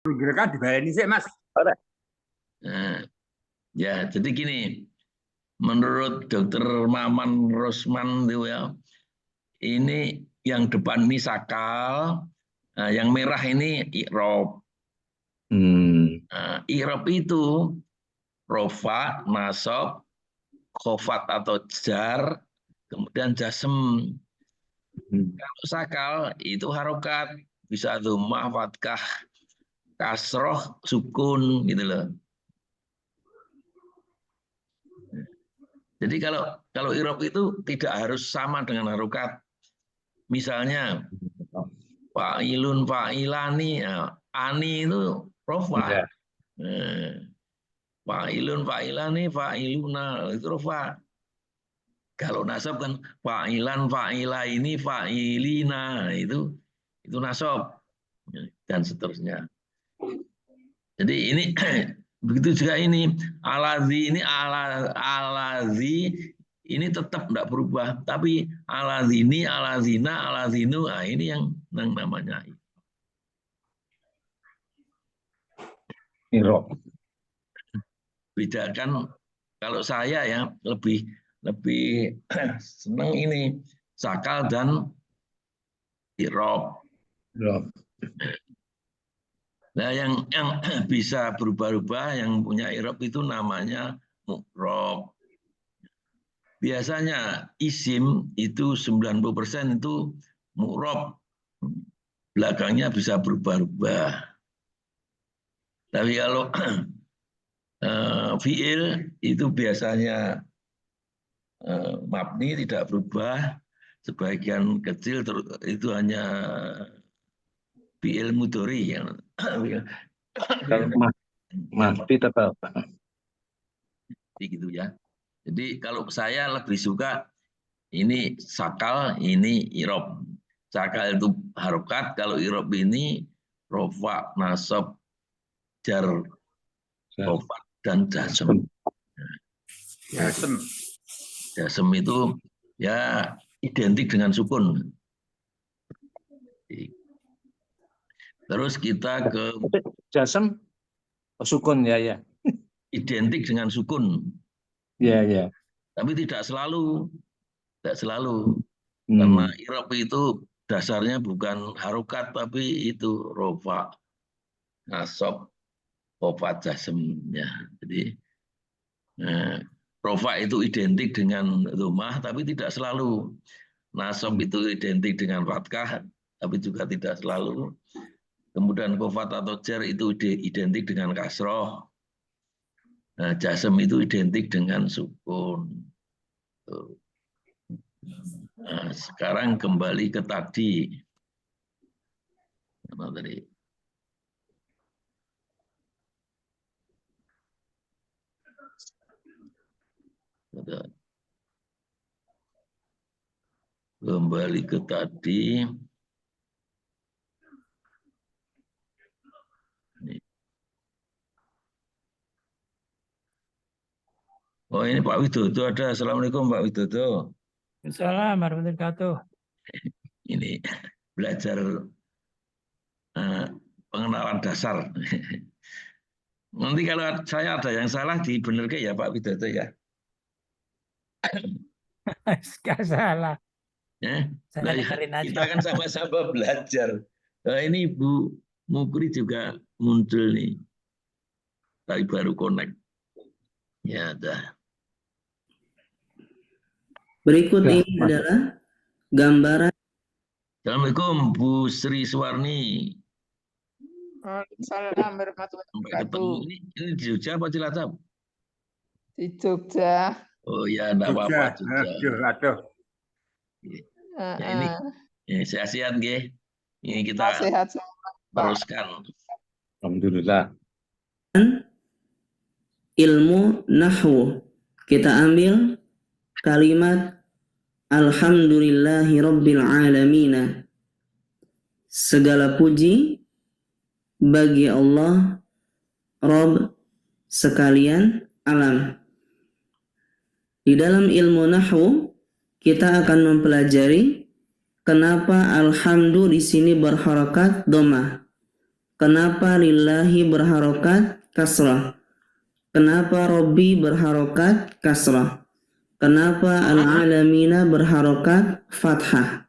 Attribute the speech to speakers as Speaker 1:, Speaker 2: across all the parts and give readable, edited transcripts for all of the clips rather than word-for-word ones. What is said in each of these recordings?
Speaker 1: Gerakan dibaleni sih, Mas.
Speaker 2: Nah, ya, jadi gini, menurut Dokter Maman Rosman itu ya, ini yang depan ini sakal, nah, yang merah ini irob. Nah, irob itu rofa, nasob, khofat atau jar, kemudian jasem. Kalau sakal itu harokat, bisa dhammah, fathah, kasroh, sukun gitu loh. Jadi kalau irob itu tidak harus sama dengan harokat. Misalnya fa'ilun, fa'ilani, ya, ani itu rofa. Fa'ilun, fa'ilani, fa'iluna itu rofa. Kalau nasab kan fa'ilan, fa'ila ini, fa'ilina itu nasab dan seterusnya. Jadi ini begitu juga ini alazi ini alazi ini tetap tidak berubah, tapi alazini, alazina, alazinu, nah ini yang namanya
Speaker 3: irob.
Speaker 2: Bedakan kalau saya ya lebih senang ini sakal dan irob. Nah, yang bisa berubah-ubah, yang punya irob itu namanya mu'rob. Biasanya isim itu 90% itu mu'rob. Belakangnya bisa berubah-ubah. Tapi kalau fi'il itu biasanya mabni tidak berubah. Sebagian kecil itu hanya fi'il mudhari yang
Speaker 3: Mati tetap.
Speaker 2: gitu ya. Jadi kalau saya lebih suka ini sakal, ini irob. Sakal itu harokat, kalau irob ini rofa, nasab, jar, rofat, dan jasem. Jasem itu ya identik dengan sukun. Terus kita ke
Speaker 3: jasem sukun ya.
Speaker 2: Identik dengan sukun.
Speaker 3: Ya.
Speaker 2: Tapi tidak selalu. Karena irob itu dasarnya bukan harokat, tapi itu rofa, nasab, rofat, jasemnya. Jadi rofa itu identik dengan dhammah, tapi tidak selalu. Nasab itu identik dengan fathah, tapi juga tidak selalu. Kemudian khofat atau jar itu identik dengan kasroh. Nah, jasem itu identik dengan sukun. Nah, sekarang kembali ke tadi. Apa tadi? Kembali ke tadi. Oh, ini Pak Widodo ada. Assalamualaikum Pak Widodo.
Speaker 4: Assalamualaikum warahmatullahi wabarakatuh.
Speaker 2: Ini belajar pengenalan dasar. Nanti kalau saya ada yang salah dibenerkan ya Pak Widodo ya.
Speaker 4: Gak salah.
Speaker 2: Ya.
Speaker 4: Saya dengerin aja.
Speaker 2: Kita kan sama-sama belajar. Nah, ini Bu Mukri juga muncul nih. Tadi baru connect. Ya, dah.
Speaker 5: Berikut ini adalah gambaran.
Speaker 2: Assalamualaikum Bu Sri Suwarni.
Speaker 6: Waalaikumsalam warahmatullahi wabarakatuh.
Speaker 2: Ini di Jogja apa Cilacap?
Speaker 6: Di Jogja.
Speaker 2: Oh ya, enggak apa-apa Jogja.
Speaker 1: Aduh.
Speaker 2: Ya, ini sehat-sehat nggih. Ini kita
Speaker 6: sehat
Speaker 2: teruskan.
Speaker 3: Alhamdulillah.
Speaker 5: Ilmu nahwu. Kita ambil kalimat Alhamdulillahi Rabbil Alamina. Segala puji bagi Allah Rabb sekalian alam. Di dalam ilmu nahwu kita akan mempelajari kenapa alhamdu di sini berharakat dhammah. Kenapa lillahi berharokat kasrah? Kenapa Robbi berharokat kasrah? Kenapa al-alamina berharokat fathah?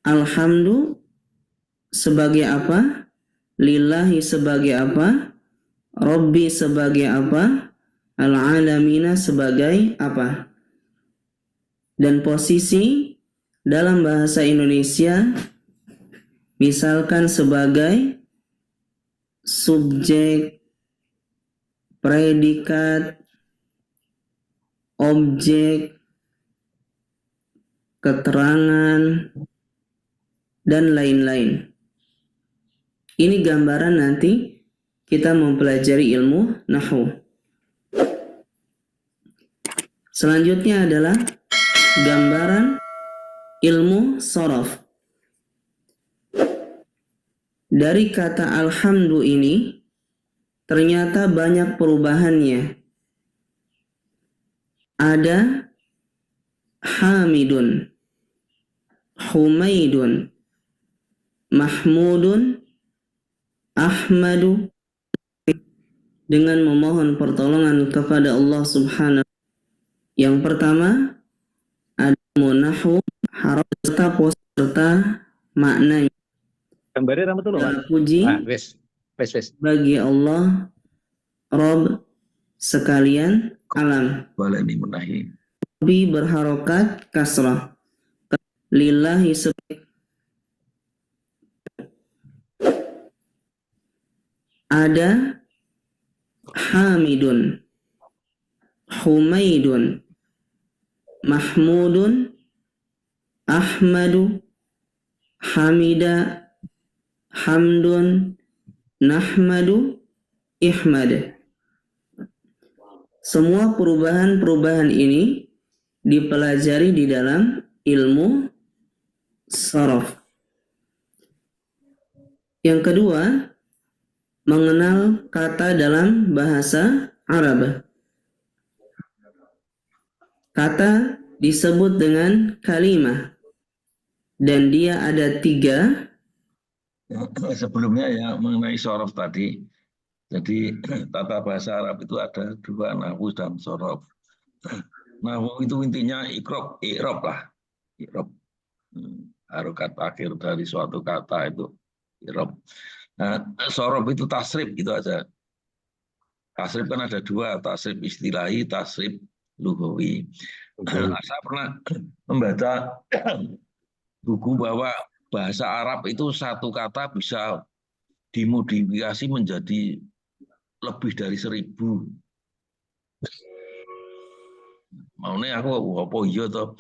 Speaker 5: Alhamdu sebagai apa? Lillahi sebagai apa? Robbi sebagai apa? Al-alamina sebagai apa? Dan posisi dalam bahasa Indonesia misalkan sebagai subjek, predikat, objek, keterangan, dan lain-lain. Ini gambaran nanti kita mempelajari ilmu nahwu. Selanjutnya adalah gambaran ilmu shorof. Dari kata alhamdu ini ternyata banyak perubahannya. Ada hamidun, humaidun, mahmudun, ahmadu, dengan memohon pertolongan kepada Allah Subhanahu. Yang pertama ada nahwu haraf serta maknanya.
Speaker 3: Gambarnya rambut dulu, Mas.
Speaker 5: Puji
Speaker 3: Wes.
Speaker 5: bagi Allah Rob sekalian alam.
Speaker 2: Balani menahi.
Speaker 5: Bi berharokat kasrah. Lillahi ada hamidun, humaidun, mahmudun, ahmadu, hamida, hamdun, nahmadu, ihmad. Semua perubahan-perubahan ini dipelajari di dalam ilmu shorof. Yang kedua, mengenal kata dalam bahasa Arab. Kata disebut dengan kalimah dan dia ada 3.
Speaker 2: Sebelumnya ya mengenai shorof tadi. Jadi tata bahasa Arab itu ada 2, nahwu dan shorof. Nahwu itu intinya i'rab lah. I'rab. Harokat akhir dari suatu kata itu i'rab. Nah, shorof itu tasrif gitu aja. Tasrif kan ada 2, tasrif istilahi, tasrif lughawi. Saya pernah membaca buku bahwa bahasa Arab itu satu kata bisa dimodifikasi menjadi lebih dari 1000. Maunya aku apa iya toh.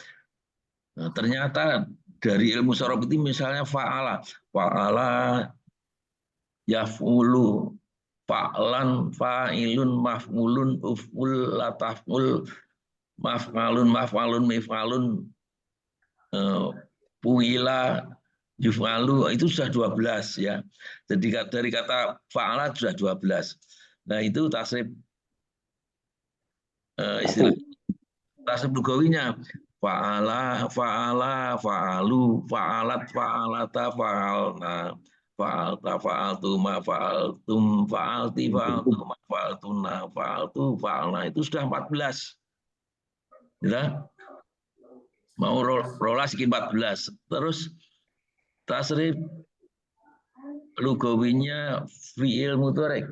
Speaker 2: Nah, ternyata dari ilmu shorof itu misalnya fa'ala yaf'ulu, fa'lan, fa'ilun, maf'ulun, uf'ul, lataf'ul, maf'alun, mif'alun, puila, yuf'alu, itu sudah 12 ya. Jadi dari kata fa'ala sudah 12. Nah itu tasrif istilah tasrif lugawinya fa'ala, fa'alu, fa'alat, fa'alata, fa'alna, fa'alta, fa'altuma, fa'altum, fa'alti, fa'altuma, fa'altuna, fa'altu, fa'alna, itu sudah 14. Ya. Mau rolas 14. Terus tasrif lugawinya fi'il mudhari.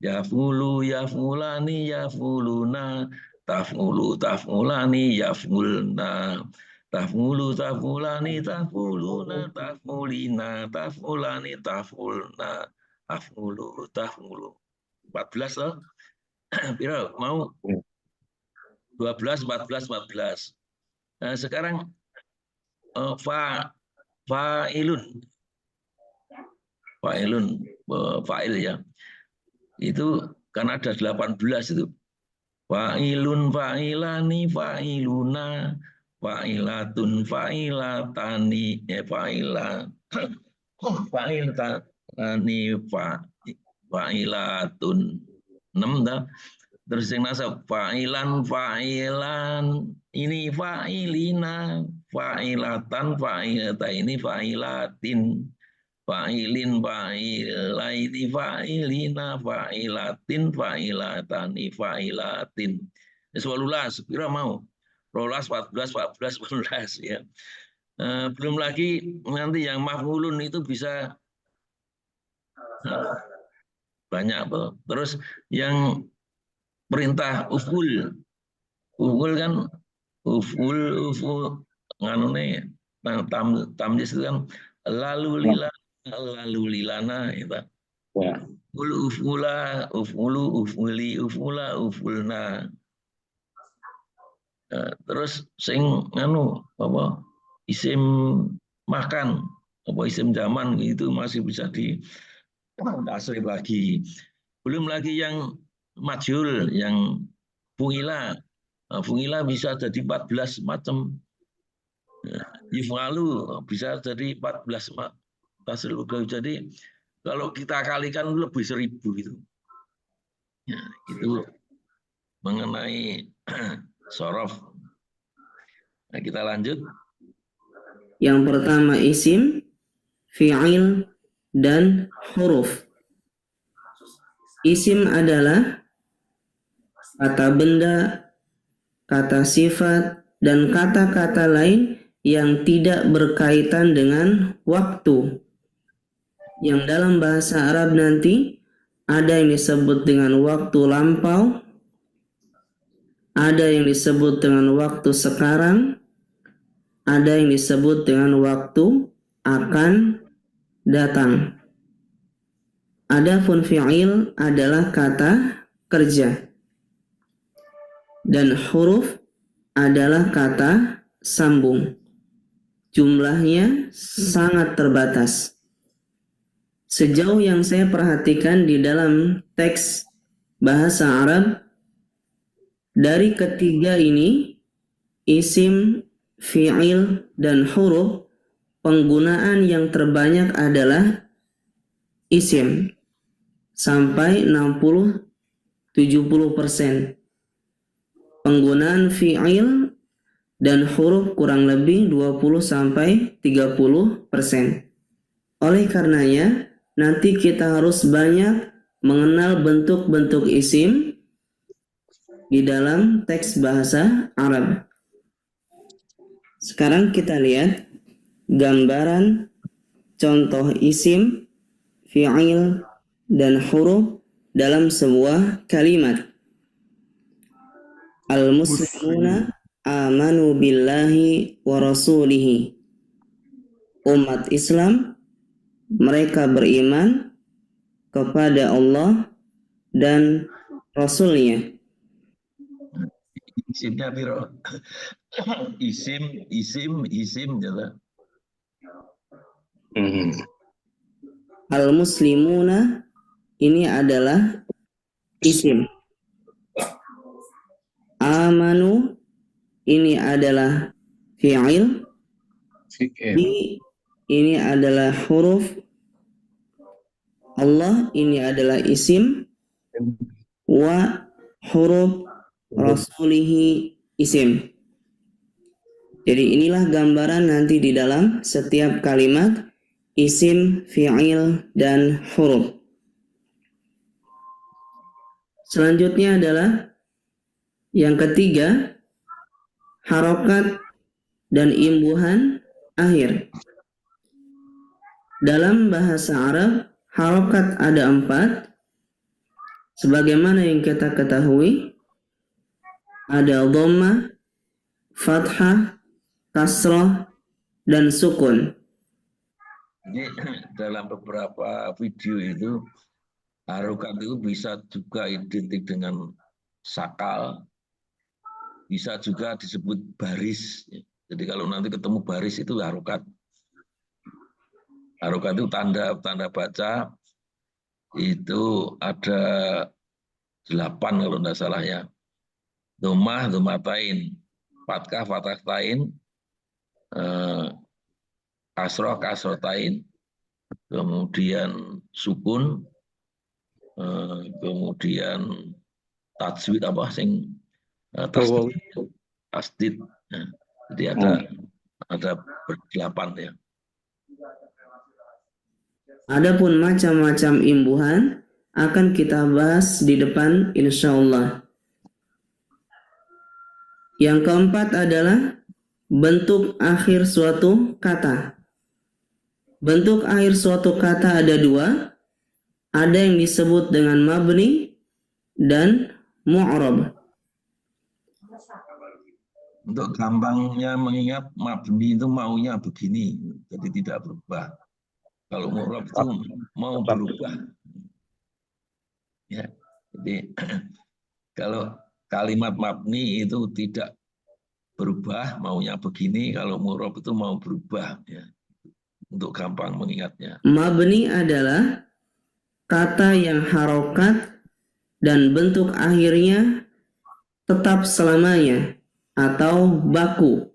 Speaker 2: Yaf'ulu, yaf'ulani, yaf'uluna, taf'ulu, taf'ulani, yaf'ulna, taf'ulu, taf'ulani, taf'uluna, taf'ulina, taf'ulani, taf'ulna, taf'ulu, taf'ulu. 14 loh. Piro mau? 12, 14, 14. Nah, sekarang fa'ilun, fa'il ya. Itu kan ada 18 itu. Fa'ilun, fa'ilani, fa'iluna, fa'ilatun, fa'ilatani, fa'ilatani, fa'ilatun. 6 dah. Terus yang nasab fa'ilan, fa'ilan, ini fa'ilina, fa'ilatan, fa'ilata ini fa'ilatin, fa'ilin, fa'ilaini, fa'ilina, fa'ilatin, fa'ilatani, fa'ilatin. 18, kira mau. 12, 14, 14, 15 ya. Belum lagi nanti yang maf'ulun itu bisa banyak apa. Terus yang perintah uf'ul kan uf'ul nganune tamyiz itu kan lalu lilana itu.
Speaker 3: Ya.
Speaker 2: Uf'ula, uf'ulu, uf'uli, uf'ula, uf'ulna. Terus sing apa isim makan apa isim zaman itu masih bisa di tasrif lagi. Belum lagi yang majhul, yang fu'ila. Fu'ila bisa jadi 14 macam. Yuf'alu bisa jadi 14 tasrif. Jadi kalau kita kalikan lebih 1000 gitu. Ya, itu mengenai sorof. Nah, kita lanjut.
Speaker 5: Yang pertama isim, fi'il, dan huruf. Isim adalah kata benda, kata sifat, dan kata-kata lain yang tidak berkaitan dengan waktu. Yang dalam bahasa Arab nanti ada yang disebut dengan waktu lampau, ada yang disebut dengan waktu sekarang, ada yang disebut dengan waktu akan datang. Adapun fi'il adalah kata kerja. Dan huruf adalah kata sambung. Jumlahnya sangat terbatas. Sejauh yang saya perhatikan di dalam teks bahasa Arab, dari ketiga ini, isim, fi'il, dan huruf, penggunaan yang terbanyak adalah isim, sampai 60-70%. Penggunaan fi'il dan huruf kurang lebih 20-30%. Oleh karenanya, nanti kita harus banyak mengenal bentuk-bentuk isim di dalam teks bahasa Arab. Sekarang kita lihat gambaran contoh isim, fi'il, dan huruf dalam sebuah kalimat. Al-muslimuna amanu billahi wa rasulihi. Umat Islam, mereka beriman kepada Allah dan Rasulnya.
Speaker 2: Isimnya biro. Isim gitu.
Speaker 5: Al-muslimuna ini adalah isim. Amanu ini adalah fi'il. Bi ini adalah huruf. Allah ini adalah isim. Wa huruf rasulihi isim. Jadi inilah gambaran nanti di dalam setiap kalimat isim, fi'il, dan huruf. Selanjutnya adalah yang ketiga, harokat dan imbuhan akhir. Dalam bahasa Arab, harokat ada 4. Sebagaimana yang kita ketahui, ada dhammah, fathah, kasrah, dan sukun.
Speaker 2: Jadi dalam beberapa video itu harokat itu bisa juga identik dengan sakal, bisa juga disebut baris. Jadi kalau nanti ketemu baris itu harokat. Harokat itu tanda baca itu ada 8 kalau tidak salah ya. Dhammah, dhammatain, fathah, fathatain, kasroh, kasrotain, kemudian sukun, kemudian tajwid apa sing tasdid. Jadi ada 8 ya.
Speaker 5: Adapun macam-macam imbuhan akan kita bahas di depan insya Allah. Yang keempat adalah bentuk akhir suatu kata. Bentuk akhir suatu kata ada dua. Ada yang disebut dengan mabni dan mu'rab.
Speaker 2: Untuk gampangnya mengingat mabni itu maunya begini, jadi tidak berubah. Kalau mu'rab itu mau berubah. Ya, jadi kalau kalimat mabni itu tidak berubah, maunya begini. Kalau mu'rab itu mau berubah. Ya, untuk gampang mengingatnya.
Speaker 5: Mabni adalah kata yang harokat dan bentuk akhirnya tetap selamanya atau baku.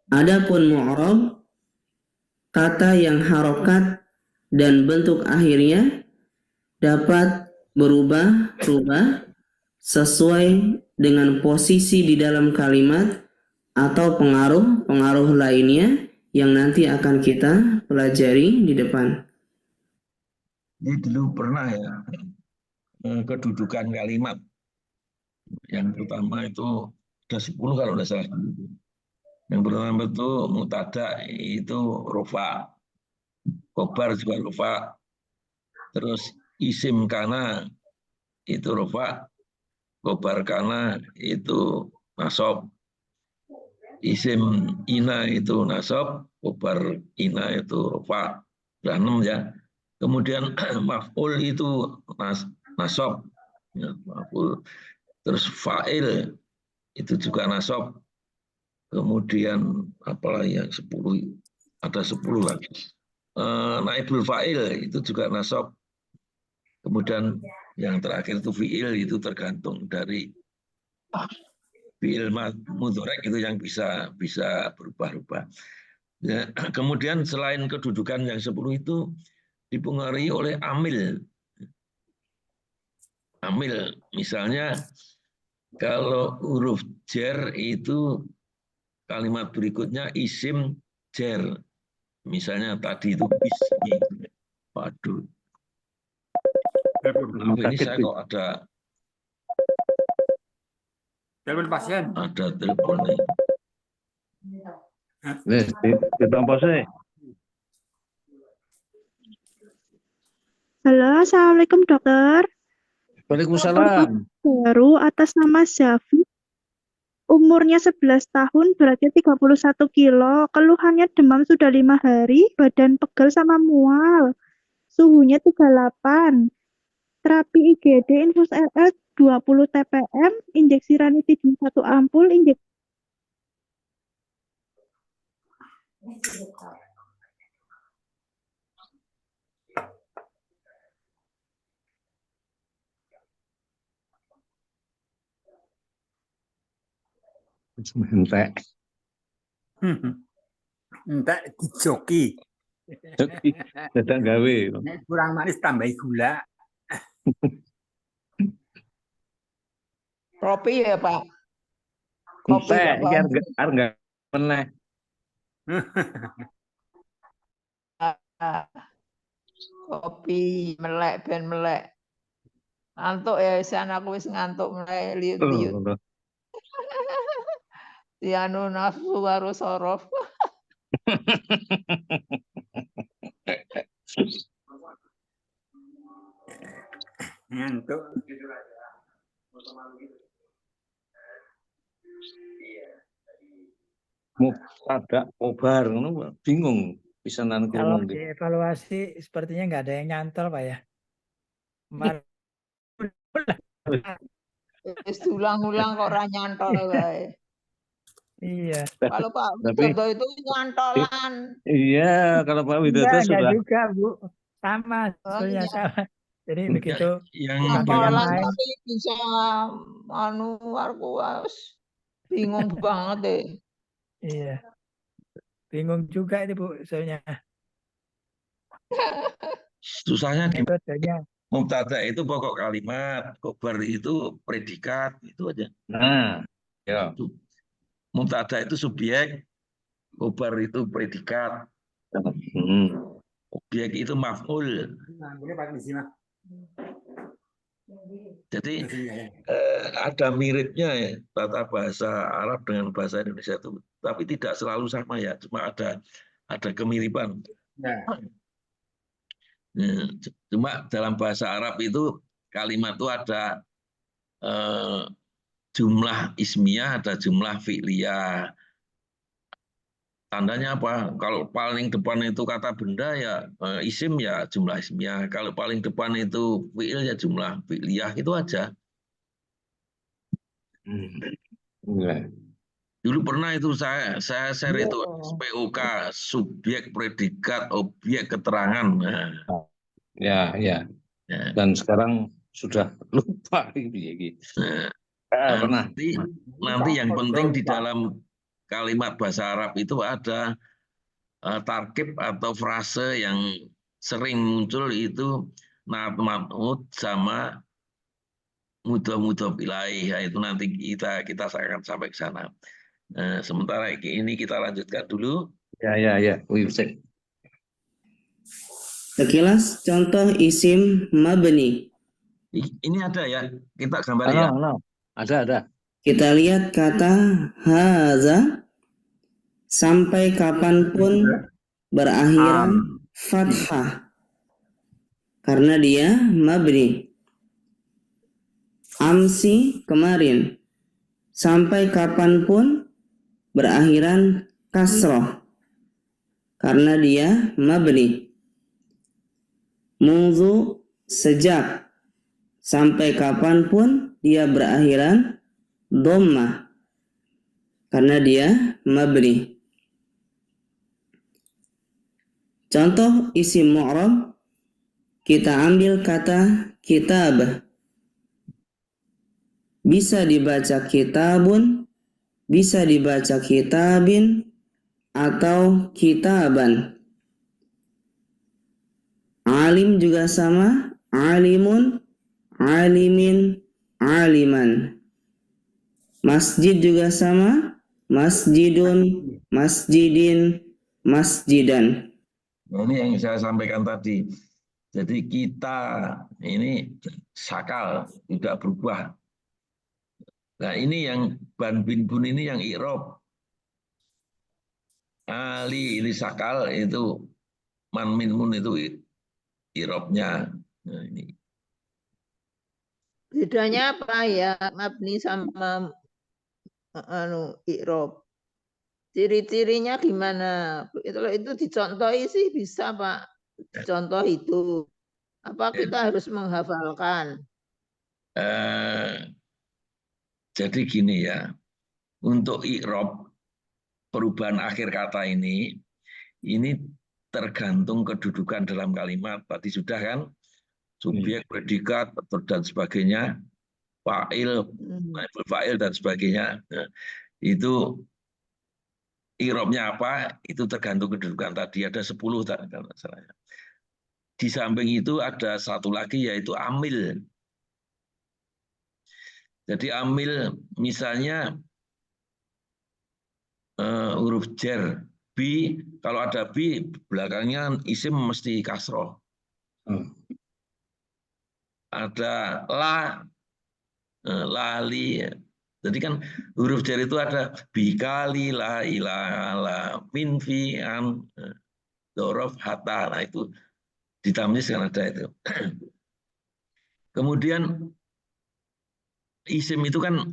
Speaker 5: Adapun mu'rab, kata yang harokat dan bentuk akhirnya dapat berubah-ubah sesuai dengan posisi di dalam kalimat atau pengaruh-pengaruh lainnya yang nanti akan kita pelajari di depan.
Speaker 2: Ini dulu pernah ya, kedudukan kalimat. Yang pertama itu ada 10 kalau tidak salah. Yang pertama itu mutada itu rofa, kobar juga rofa, terus isim kana itu rofa, kobar kana itu nasob, isim ina itu nasob, kobar ina itu rofa. Sudah 6 ya. Kemudian maf'ul itu nasob, ya, maf'ul. Terus fa'il itu juga nasob. Kemudian apalagi yang 10, ada 10 lagi. Naibul fa'il itu juga nasob. Kemudian yang terakhir itu fi'il, itu tergantung dari fi'il mudhari itu yang bisa berubah-ubah. Ya, kemudian selain kedudukan yang 10 itu dipengaruhi oleh amil. Amil, misalnya kalau huruf jer itu kalimat berikutnya isim jer. Misalnya tadi itu bismi. Waduh. Ini saya kok ada
Speaker 1: Telepon pasien.
Speaker 2: ada telepon nih.
Speaker 7: Halo, Assalamualaikum dokter.
Speaker 3: Waalaikumsalam.
Speaker 7: Baru atas nama Zafi. Umurnya 11 tahun, beratnya 31 kilo. Keluhannya demam sudah 5 hari, badan pegal sama mual. Suhunya 38. Terapi IGD infus RL 20 TPM, injeksi ranitidin 1 ampul, injeksi
Speaker 3: Entek.
Speaker 1: Entek dijoki.
Speaker 3: Datang gawe.
Speaker 1: Nek kurang manis tambahi gula.
Speaker 6: Kopi ya Pak. Kopi
Speaker 3: Entek,
Speaker 6: Pak.
Speaker 3: iki arep enggak meneh.
Speaker 6: Kopi melek ben melek. Ngantuk ya isan aku wis ngantuk melek liut-liut. Tianu nafsu karo sorof.
Speaker 1: Ngantuk.
Speaker 3: Mubtada obar ngono bingung pisanan
Speaker 4: Kalau
Speaker 3: krungu iki.
Speaker 4: dievaluasi sepertinya nggak ada yang nyantol, Pak ya. Kemarin
Speaker 6: Wis ulang-ulang kok ora nyantol wae.
Speaker 4: iya.
Speaker 6: Kalau Pak
Speaker 3: Tapi-
Speaker 6: Widodo itu nyantolan.
Speaker 3: Iya, kalau Pak Widodo
Speaker 4: Enggak
Speaker 3: sudah
Speaker 4: juga, Bu. Sama, sebetulnya
Speaker 6: iya.
Speaker 4: sama. Jadi begitu
Speaker 2: Yang
Speaker 4: Panggil yang
Speaker 6: Nyantolan
Speaker 4: lain.
Speaker 6: tapi bisa aku wis bingung banget deh.
Speaker 4: iya. Bingung juga itu, Bu, soalnya
Speaker 2: susahnya di
Speaker 4: metodenya.
Speaker 2: mubtada itu pokok kalimat, khobar itu predikat, itu aja.
Speaker 3: nah, ya.
Speaker 2: Mubtada itu subjek, khobar itu predikat.
Speaker 3: Hmm.
Speaker 2: Objek itu maf'ul.
Speaker 1: Nah, boleh pakai di sini.
Speaker 2: Jadi
Speaker 1: Di sini, ya.
Speaker 2: ada miripnya ya, tata bahasa Arab dengan bahasa Indonesia itu, tapi tidak selalu sama ya, cuma ada kemiripan.
Speaker 1: Ya.
Speaker 2: Cuma dalam bahasa Arab itu kalimat itu ada jumlah ismiyah, ada jumlah fi'liyah. Tandanya apa? Kalau paling depan itu kata benda ya isim ya jumlah ismiyah. Kalau paling depan itu fi'il ya jumlah fi'liyah, itu aja.
Speaker 3: Iya.
Speaker 2: Dulu pernah itu saya share itu POK, subjek, predikat, objek, keterangan. Nah,
Speaker 3: Ya, ya.
Speaker 2: ya.
Speaker 3: Dan sekarang sudah lupa ini. Pernah.
Speaker 2: Nanti yang penting di dalam kalimat bahasa Arab itu ada tarkib atau frase yang sering muncul itu na'at ma'mud sama mudhaf ilaih. Itu nanti kita akan sampai ke sana. Sementara ini kita lanjutkan dulu.
Speaker 3: Ya. Wibsek.
Speaker 5: Sekilas contoh isim mabni.
Speaker 2: Ini ada ya, kita gambar ya.
Speaker 3: Ada.
Speaker 5: Kita lihat kata haza sampai kapanpun berakhiran fathah karena dia mabni. Amsi kemarin sampai kapanpun berakhiran kasroh karena dia mabni. Munzu sejak sampai kapanpun dia berakhiran dhammah karena dia mabni. Contoh isim mu'rab, kita ambil kata kitab. Bisa dibaca kitabun, bisa dibaca kitabin, atau kitaban. Alim juga sama, alimun, alimin, aliman. Masjid juga sama, masjidun, masjidin, masjidan.
Speaker 2: Nah, ini yang saya sampaikan tadi. Jadi kita ini sakal, tidak berubah. Nah ini yang ban bin bun ini yang i'rab. Ali ini sakal, itu man min mun itu i'rabnya. Nah, ini.
Speaker 6: Bedanya apa ya mabni sama i'rab? Ciri-cirinya gimana? Itu dicontohi sih bisa Pak. Contoh itu. Apa kita harus menghafalkan?
Speaker 2: Jadi gini ya, untuk i'rab perubahan akhir kata ini tergantung kedudukan dalam kalimat. Tadi sudah kan, subjek, predikat, dan sebagainya, fa'il, naibul fa'il dan sebagainya. Nah, itu i'rabnya apa? Itu tergantung kedudukan tadi. Ada 10 masalahnya. Di samping itu ada satu lagi yaitu amil. Jadi amil misalnya huruf jar, bi, kalau ada bi belakangnya isim mesti kasroh. Ada la, lali. Jadi kan huruf jar itu ada bikali, la ilaha, la min fi an, dorof hatta. Nah itu di tamyiz kan ada itu. Kemudian isim itu kan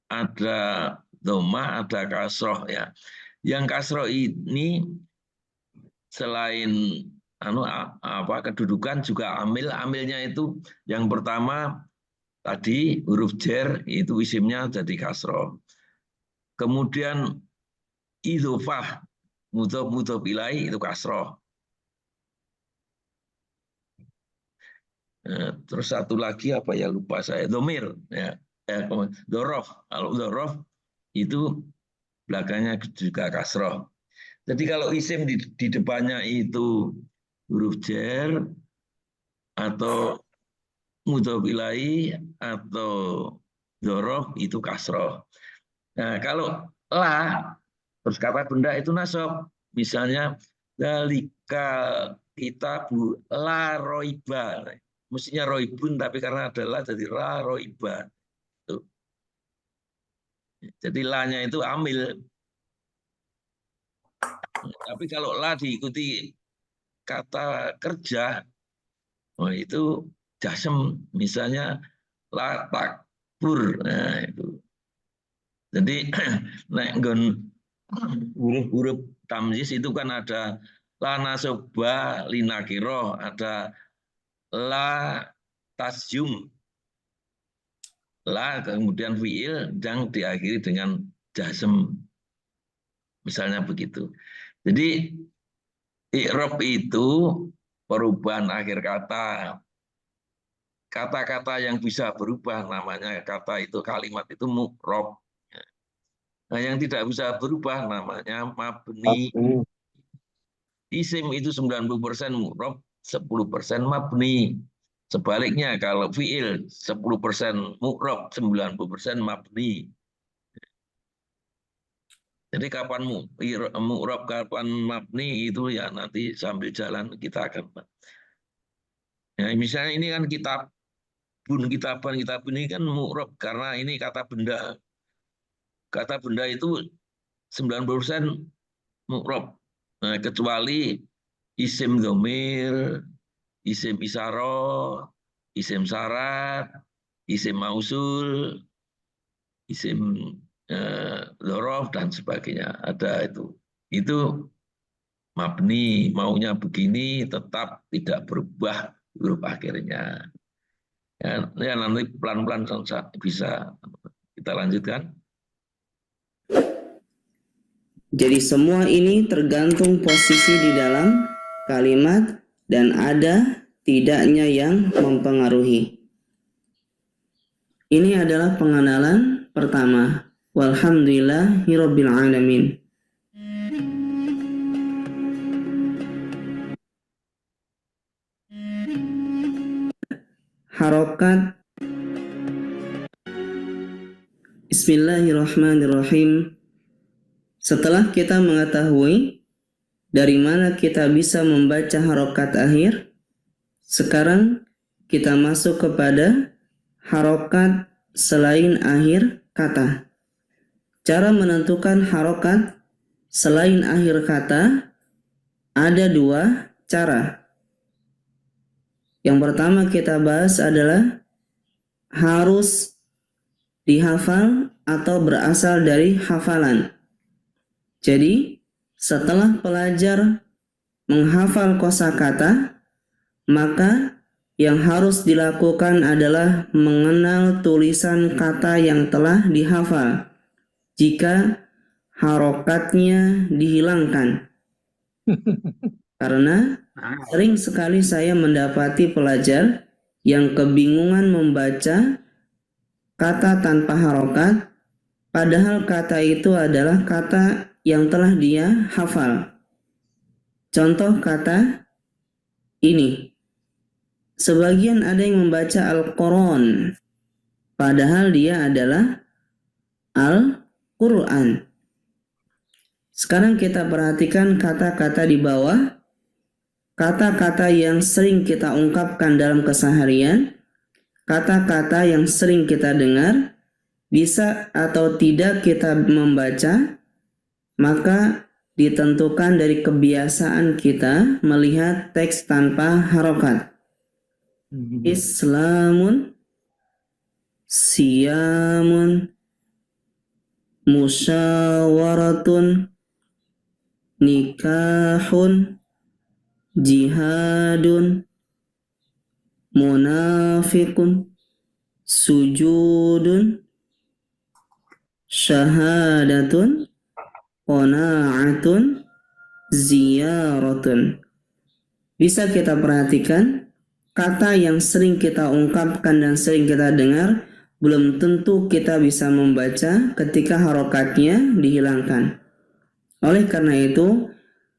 Speaker 2: ada dhammah, ada kasroh ya. Yang kasroh ini selain kedudukan juga amilnya itu yang pertama tadi huruf jar itu isimnya jadi kasroh. Kemudian idhofah mudhof ilaih itu kasroh. Terus satu lagi apa ya lupa saya, domir ya, dorof. Kalau dorof itu belakangnya juga kasroh. Jadi kalau isim di depannya itu huruf jar atau mudhof ilaih atau dorof itu kasroh. Nah kalau la terus kata benda itu nasab. Misalnya Dalika kitabu la roiba. Mestinya roibun, tapi karena adalah jadi la roiba. Tuh. Jadi la-nya itu amil. Tapi kalau la diikuti kata kerja, oh itu jasem. Misalnya la takbur. Nah, itu. Jadi nek nggon huruf-huruf tamyiz itu kan ada la nasoba linakiro, ada la tasjum, la kemudian fiil yang diakhiri dengan jasem. Misalnya begitu. Jadi i'rab itu perubahan akhir kata. Kata-kata yang bisa berubah namanya kata itu, kalimat itu mu'rab. Nah, yang tidak bisa berubah namanya mabni. Isim itu 90% mu'rab, 10% mabni. Sebaliknya kalau fiil 10% mu'rab, 90% mabni. Jadi kapan mu'rab, kapan mabni itu ya nanti sambil jalan kita akan. Ya, misalnya ini kan kitaban ini kan mu'rab karena ini kata benda. Kata benda itu 90% mu'rab. Nah, kecuali isim dhamir, isim isyarah, isim syarat, isim mausul, isim dzaraf dan sebagainya. Ada itu. Itu mabni, maunya begini tetap tidak berubah huruf akhirnya. Ya, nanti pelan-pelan bisa kita lanjutkan.
Speaker 5: Jadi semua ini tergantung posisi di dalam kalimat dan ada tidaknya yang mempengaruhi. Ini adalah pengenalan pertama. Walhamdulillahirabbil alamin. Harokat. Bismillahirrahmanirrahim. Setelah kita mengetahui dari mana kita bisa membaca harokat akhir, sekarang kita masuk kepada harokat selain akhir kata. Cara menentukan harokat selain akhir kata ada dua cara. Yang pertama kita bahas adalah harus dihafal atau berasal dari hafalan. Jadi, setelah pelajar menghafal kosakata, maka yang harus dilakukan adalah mengenal tulisan kata yang telah dihafal. Jika harokatnya dihilangkan. Karena sering sekali saya mendapati pelajar yang kebingungan membaca kata tanpa harokat, padahal kata itu adalah kata yang telah dia hafal. Contoh kata ini. Sebagian ada yang membaca Al-Quran, padahal dia adalah Al-Quran. Sekarang kita perhatikan kata-kata di bawah. Kata-kata yang sering kita ungkapkan dalam keseharian, kata-kata yang sering kita dengar, bisa atau tidak kita membaca, maka ditentukan dari kebiasaan kita melihat teks tanpa harokat. Islamun, siyamun, musyawaratun, nikahun, jihadun, munafiqun, sujudun, syahadatun, qana'atun, ziyaratun. Bisa kita perhatikan kata yang sering kita ungkapkan dan sering kita dengar belum tentu kita bisa membaca ketika harokatnya dihilangkan. Oleh karena itu,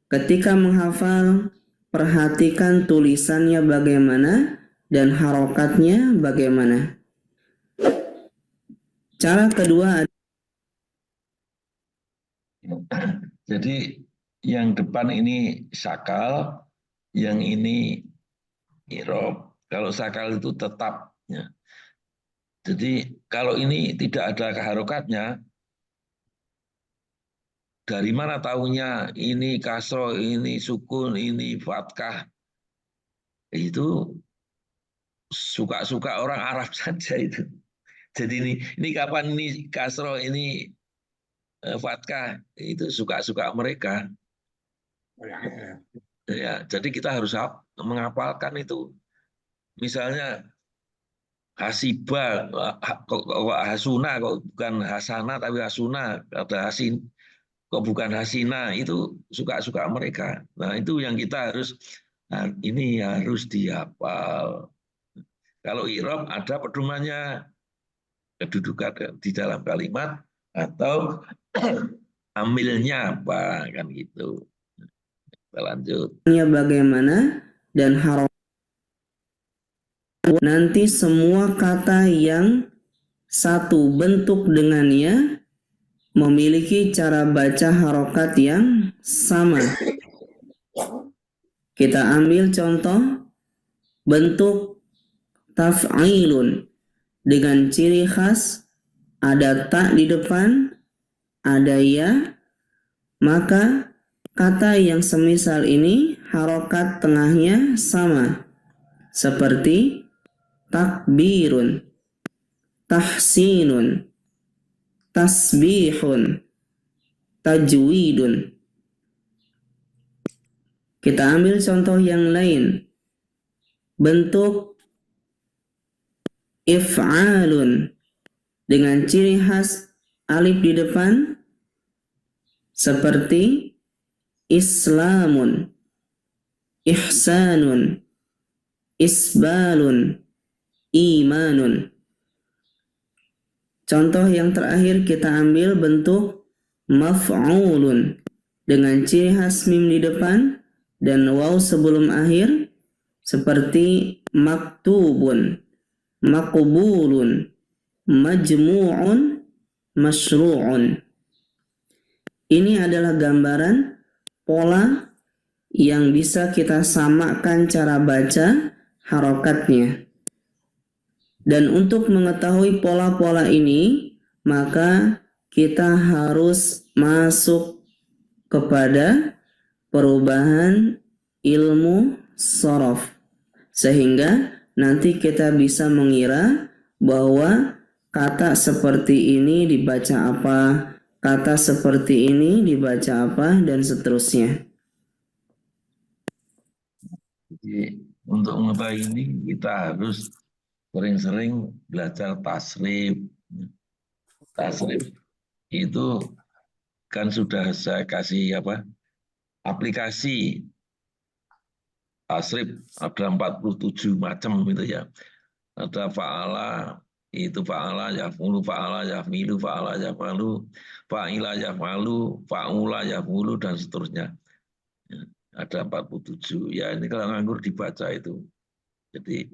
Speaker 5: ketika menghafal, perhatikan tulisannya bagaimana dan harokatnya bagaimana. Cara kedua.
Speaker 2: Jadi yang depan ini sakal, yang ini irob. Kalau sakal itu tetap. Ya. Jadi kalau ini tidak ada harokatnya, dari mana tahunya ini kasro, ini sukun, ini fatkah? Itu suka-suka orang Arab saja itu. Jadi ini kapan ini kasro, ini fatkah? Itu suka-suka mereka. Ya, jadi kita harus menghafalkan itu. Misalnya hasiba, kok hasuna, kok bukan hasana tapi hasuna, ada hasin, kok bukan hasina, itu suka-suka mereka. Nah itu yang kita harus, ini harus dihafal. Kalau i'rab ada pedomannya, kedudukan di dalam kalimat atau amilnya apa, kan gitu. Kita lanjut.
Speaker 5: Bagaimana dan harokat nanti semua kata yang satu bentuk dengannya memiliki cara baca harokat yang sama. Kita ambil contoh bentuk taf'ilun dengan ciri khas ada ta di depan, ada ya, maka kata yang semisal ini harokat tengahnya sama seperti takbirun, tahsinun, tasbihun, tajwidun. Kita ambil contoh yang lain. Bentuk if'alun dengan ciri khas alif di depan seperti islamun, ihsanun, isbalun, imanun. Contoh yang terakhir kita ambil bentuk maf'ulun dengan ciri khas mim di depan dan waw sebelum akhir seperti maktubun, maqbulun, majmu'un, masyru'un. Ini adalah gambaran pola yang bisa kita samakan cara baca harokatnya. Dan untuk mengetahui pola-pola ini, maka kita harus masuk kepada perubahan ilmu shorof. Sehingga nanti kita bisa mengira bahwa kata seperti ini dibaca apa, kata seperti ini dibaca apa, dan seterusnya.
Speaker 2: Jadi untuk mengetahui ini kita harus sering-sering belajar tasrif. Tasrif itu kan sudah saya kasih aplikasi tasrif, ada 47 macam itu ya. Ada fa'ala, itu fa'ala, yaf'ulu, fa'ala, yaf'ilu, fa'ala, yaf'alu, fa'ila, yaf'alu, fa'ula, yaf'ulu, dan seterusnya. Ada 47. Ya ini kalau nganggur dibaca itu. Jadi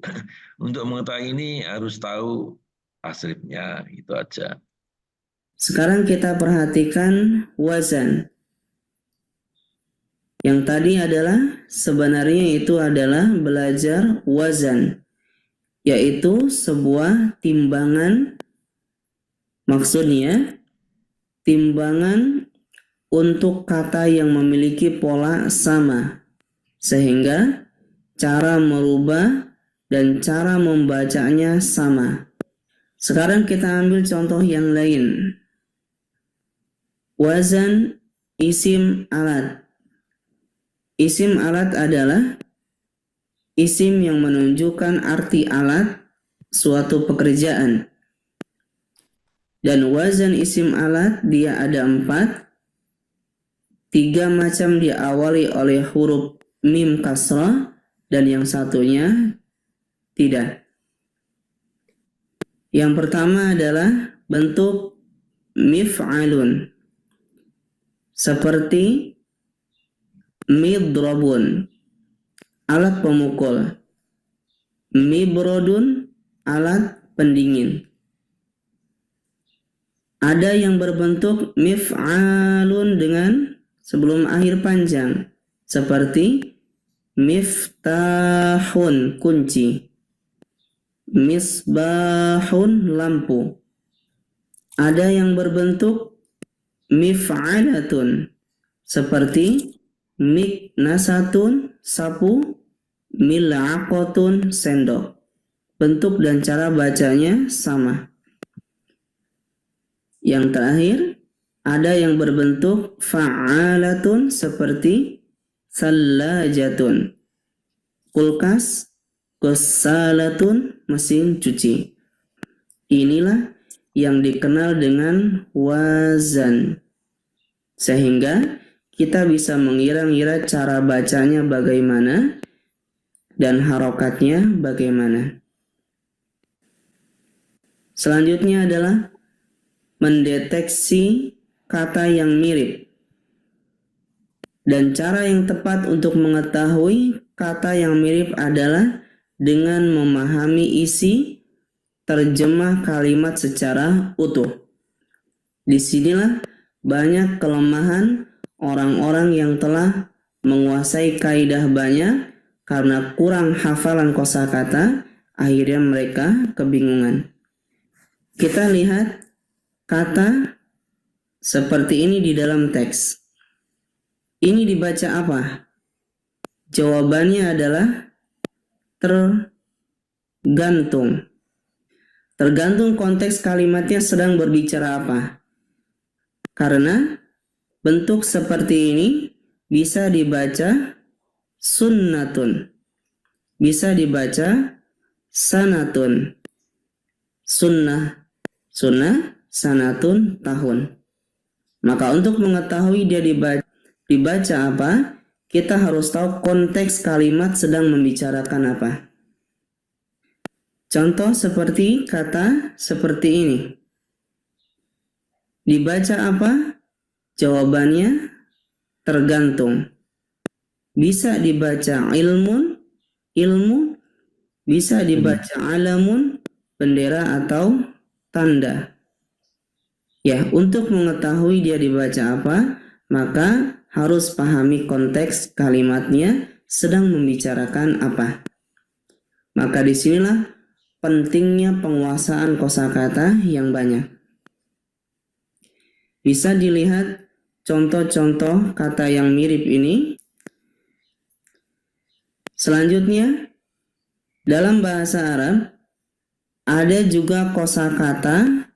Speaker 2: untuk mengetahui ini harus tahu tasrifnya, itu aja.
Speaker 5: Sekarang kita perhatikan wazan. Yang tadi adalah sebenarnya itu adalah belajar wazan, yaitu sebuah timbangan, maksudnya timbangan untuk kata yang memiliki pola sama, sehingga cara merubah dan cara membacanya sama. Sekarang kita ambil contoh yang lain. Wazan isim alat. Isim alat adalah isim yang menunjukkan arti alat suatu pekerjaan. Dan wazan isim alat dia ada 4. 3 macam diawali oleh huruf mim kasrah dan yang satunya tidak. Yang pertama adalah bentuk mif'alun seperti midrabun, alat pemukul, mibrodun, alat pendingin. Ada yang berbentuk mif'alun dengan sebelum akhir panjang, seperti miftahun, kunci, misbahun, lampu. Ada yang berbentuk mif'alatun, seperti miknasatun, sapu, mil'aqatun, sendok. Bentuk dan cara bacanya sama. Yang terakhir, ada yang berbentuk fa'alatun, seperti sallajatun, kulkas, ghassalatun, mesin cuci. Inilah yang dikenal dengan wazan. Sehingga kita bisa mengira-ngira cara bacanya bagaimana dan harokatnya bagaimana. Selanjutnya adalah mendeteksi kata yang mirip. Dan cara yang tepat untuk mengetahui kata yang mirip adalah dengan memahami isi terjemah kalimat secara utuh. Disinilah banyak kelemahan orang-orang yang telah menguasai kaidah banyak karena kurang hafalan kosakata, akhirnya mereka kebingungan. Kita lihat kata seperti ini di dalam teks. Ini dibaca apa? Jawabannya adalah tergantung. Tergantung konteks kalimatnya sedang berbicara apa. Karena bentuk seperti ini bisa dibaca sunnatun, bisa dibaca sanatun, sunnah, sanatun, tahun. Maka untuk mengetahui dia dibaca apa, kita harus tahu konteks kalimat sedang membicarakan apa. Contoh seperti kata seperti ini. Dibaca apa? Jawabannya tergantung. Bisa dibaca ilmun, ilmu, bisa dibaca alamun, bendera atau tanda. Ya, untuk mengetahui dia dibaca apa, maka harus pahami konteks kalimatnya sedang membicarakan apa. Maka disinilah pentingnya penguasaan kosakata yang banyak. Bisa dilihat contoh-contoh kata yang mirip ini. Selanjutnya, dalam bahasa Arab ada juga kosakata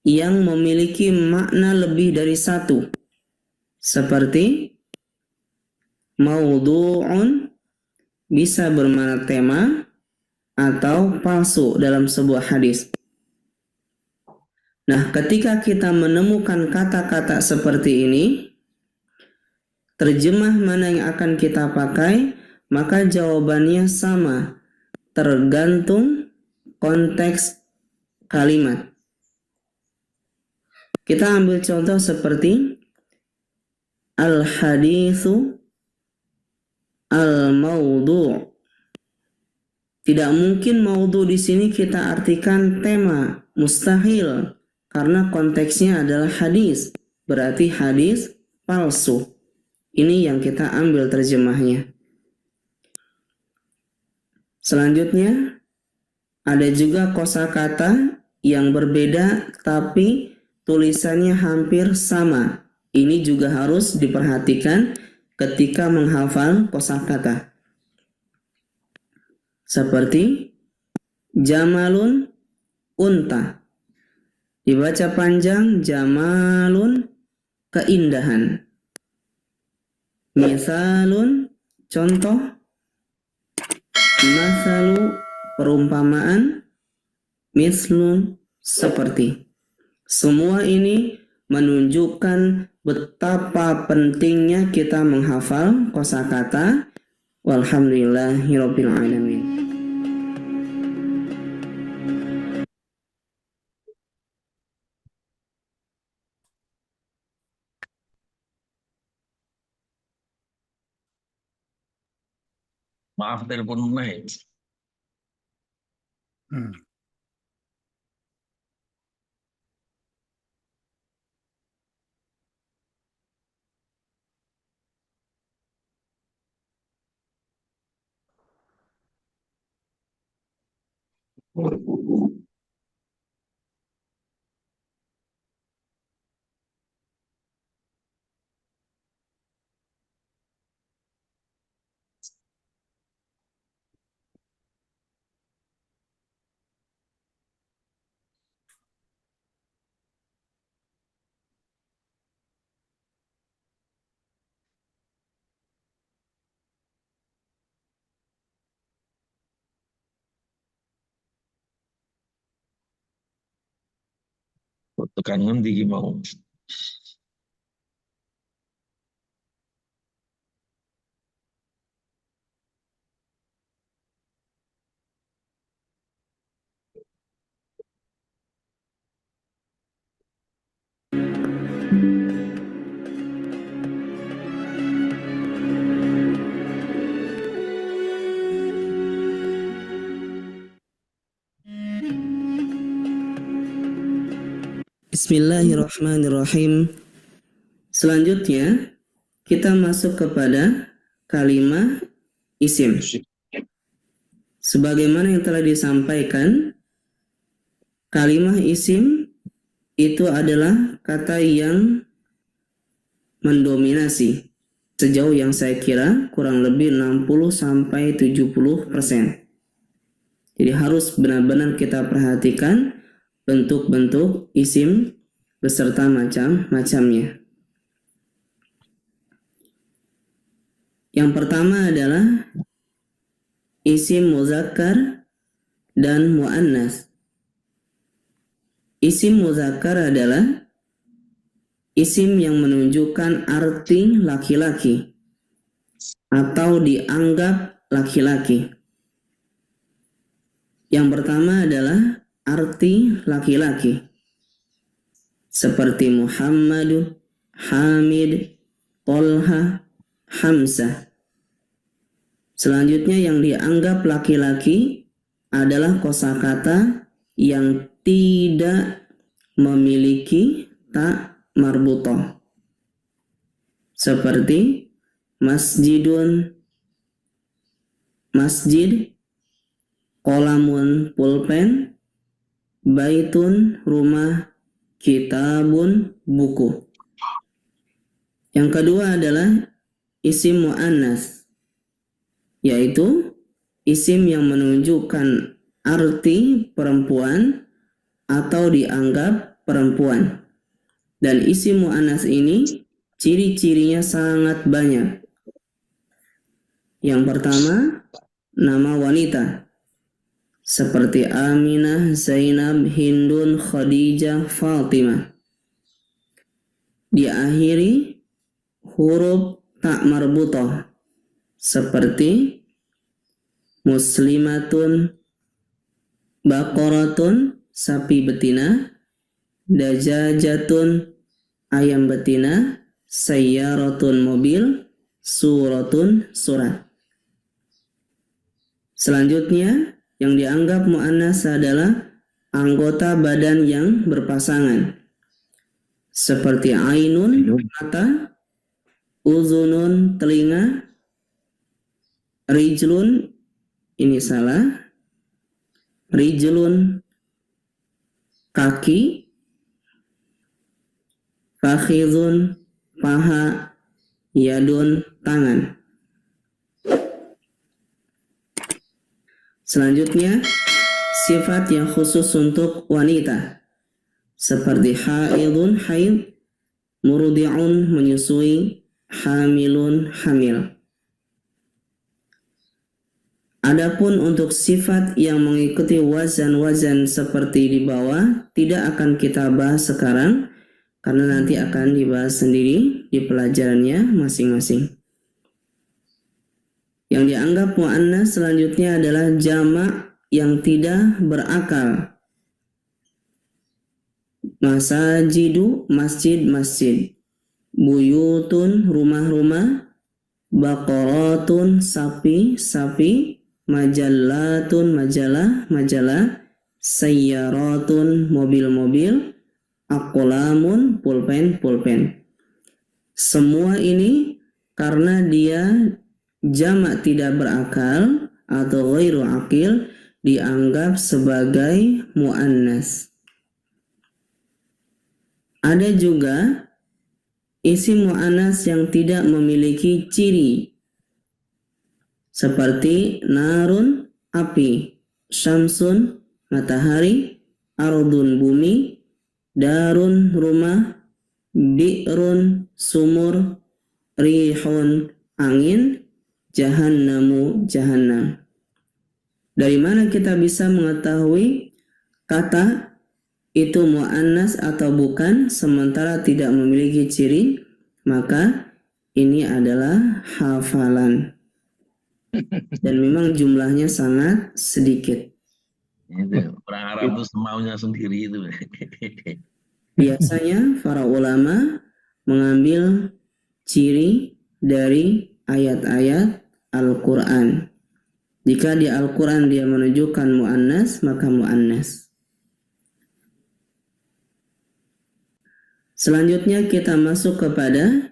Speaker 5: yang memiliki makna lebih dari satu. Seperti maudhu'un bisa bermakna tema atau palsu dalam sebuah hadis. Nah, ketika kita menemukan kata-kata seperti ini, terjemah mana yang akan kita pakai, maka jawabannya sama, tergantung konteks kalimat. Kita ambil contoh seperti al-haditsu al-maudhu'. Tidak mungkin maudhu di sini kita artikan tema, mustahil. Karena konteksnya adalah hadis, berarti hadis palsu. Ini yang kita ambil terjemahnya. Selanjutnya, ada juga kosakata yang berbeda tapi tulisannya hampir sama. Ini juga harus diperhatikan ketika menghafal kosakata. Seperti jamalun, unta. Dibaca panjang, jamalun, keindahan. Misalun, contoh. Masalu, perumpamaan. Mislun, seperti. Semua ini menunjukkan betapa pentingnya kita menghafal kosakata. Walhamdulillahirabbil alamin.
Speaker 2: Maaf, telepon naik. Tekan ngendi iki mau.
Speaker 5: Bismillahirrahmanirrahim. Selanjutnya kita masuk kepada kalimat isim. Sebagaimana yang telah disampaikan, kalimat isim itu adalah kata yang mendominasi. Sejauh yang saya kira kurang lebih 60-70%. Jadi harus benar-benar kita perhatikan bentuk-bentuk isim beserta macam-macamnya. Yang pertama adalah isim muzakkar dan muannas. Isim muzakkar adalah isim yang menunjukkan arti laki-laki atau dianggap laki-laki. Yang pertama adalah arti laki-laki, seperti Muhammad, Hamid, Tolha, Hamzah. Selanjutnya yang dianggap laki-laki adalah kosakata yang tidak memiliki ta marbutoh, seperti masjidun, masjid, kolamun, pulpen, baitun, rumah, kitabun, buku. Yang kedua adalah isim muannas, yaitu isim yang menunjukkan arti perempuan atau dianggap perempuan. Dan isim muannas ini ciri-cirinya sangat banyak. Yang pertama, nama wanita, seperti Aminah, Zainab, Hindun, Khadijah, Fatimah. Diakhiri huruf tak marbutoh, seperti Muslimatun, Baqaratun, sapi betina, Dajajatun, ayam betina, Sayyaratun, mobil, Suratun, surat. Selanjutnya, yang dianggap muannas adalah anggota badan yang berpasangan, seperti ainun, mata, uzunun, telinga, rijlun, ini salah, rijlun, kaki, fakhidun, paha, yadun, tangan. Selanjutnya, sifat yang khusus untuk wanita, seperti haidun, haid, murdi'un, menyusui, hamilun, hamil. Adapun untuk sifat yang mengikuti wazan-wazan seperti di bawah tidak akan kita bahas sekarang, karena nanti akan dibahas sendiri di pelajarannya masing-masing. Yang dianggap muannas selanjutnya adalah jamak yang tidak berakal. Masajidu, masjid, masjid. Buyutun, rumah-rumah. Baqaratun, sapi, sapi. Majallatun, majalah, majalah. Sayyaratun, mobil-mobil. Aqlamun, pulpen, pulpen. Semua ini karena dia jamak tidak berakal atau ghairu akil, dianggap sebagai muannas. Ada juga isim muannas yang tidak memiliki ciri, seperti narun, api, syamsun, matahari, ardun, bumi, darun, rumah, bi'run, sumur, rihun, angin, jahannamu, jahannam. Dari mana kita bisa mengetahui kata itu muannas atau bukan sementara tidak memiliki ciri? Maka ini adalah hafalan. Dan memang jumlahnya sangat sedikit.
Speaker 2: Itu orang Arab itu semaunya sendiri itu.
Speaker 5: Biasanya para ulama mengambil ciri dari ayat-ayat Al-Quran. Jika di Al-Quran dia menunjukkan muannas, maka muannas. Selanjutnya kita masuk kepada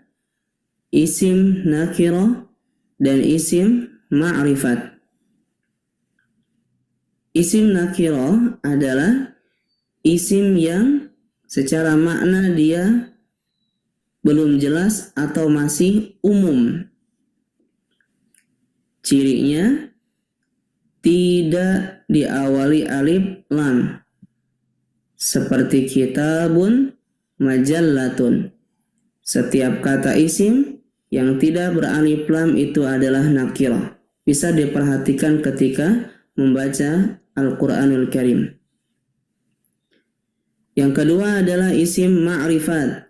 Speaker 5: isim nakirah dan isim ma'rifat. Isim nakirah adalah isim yang secara makna dia belum jelas atau masih umum. Cirinya tidak diawali alif lam, seperti kitabun, majallatun. Setiap kata isim yang tidak beralif lam itu adalah nakirah. Bisa diperhatikan ketika membaca Al-Quranul Karim. Yang kedua adalah isim ma'rifat,